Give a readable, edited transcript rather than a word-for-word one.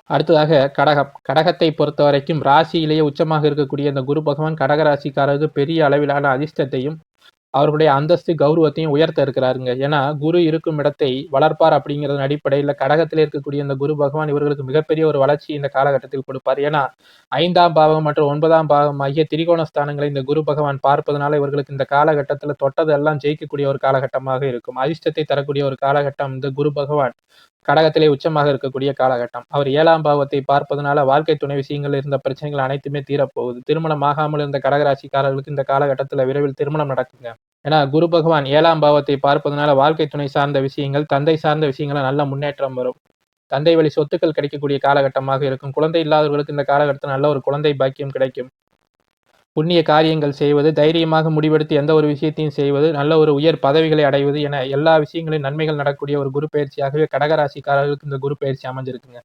அடுத்ததாக கடகம். கடகத்தை பொறுத்தவரைக்கும் ராசியிலேயே உச்சமாக இருக்கக்கூடிய இந்த குரு பகவான் கடக ராசிக்காரருக்கு பெரிய அளவிலான அதிர்ஷ்டத்தையும் அவர்களுடைய அந்தஸ்து கௌரவத்தையும் உயர்த்த இருக்கிறாருங்க. ஏன்னா குரு இருக்கும் இடத்தை வளர்ப்பார் அப்படிங்கிறதன் அடிப்படையில் கடகத்தில் இருக்கக்கூடிய இந்த குரு பகவான் இவர்களுக்கு மிகப்பெரிய ஒரு வளர்ச்சி இந்த காலகட்டத்தில் கொடுப்பார். ஏன்னா 5ஆம் பாவம் மற்றும் 9ஆம் பாவம் ஆகிய திரிகோண ஸ்தானங்களை இந்த குரு பகவான் பார்ப்பதனால இவர்களுக்கு இந்த காலகட்டத்தில் தொட்டதெல்லாம் ஜெயிக்கக்கூடிய ஒரு காலகட்டமாக இருக்கும். அதிர்ஷ்டத்தை தரக்கூடிய ஒரு காலகட்டம் இந்த குரு பகவான் கடகத்திலே உச்சமாக இருக்கக்கூடிய காலகட்டம். அவர் 7ஆம் பாவத்தை பார்ப்பதனால வாழ்க்கை துணை விஷயங்கள் இருந்த பிரச்சனைகள் அனைத்துமே தீரப்போகுது. திருமணம் ஆகாமல் இருந்த கடகராசிக்காரர்களுக்கு இந்த காலகட்டத்தில் விரைவில் திருமணம் நடக்குங்க. ஏன்னா குரு பகவான் 7ஆம் பாவத்தை பார்ப்பதனால வாழ்க்கை துணை சார்ந்த விஷயங்கள், தந்தை சார்ந்த விஷயங்கள நல்ல முன்னேற்றம் வரும். தந்தை வழி சொத்துக்கள் கிடைக்கக்கூடிய காலகட்டமாக இருக்கும். குழந்தை இல்லாதவர்களுக்கு இந்த காலகட்டத்தில் நல்ல ஒரு குழந்தை பாக்கியம் கிடைக்கும். புண்ணிய காரியங்கள் செய்வது, தைரியமாக முடிவெடுத்து எந்த ஒரு விஷயத்தையும் செய்வது, நல்ல ஒரு உயர் பதவிகளை அடைவது என எல்லா விஷயங்களையும் நன்மைகள் நடக்கக்கூடிய ஒரு குரு பயிற்சியாகவே கடகராசிக்காரர்களுக்கு இந்த குரு பயிற்சி அமைஞ்சிருக்குங்க.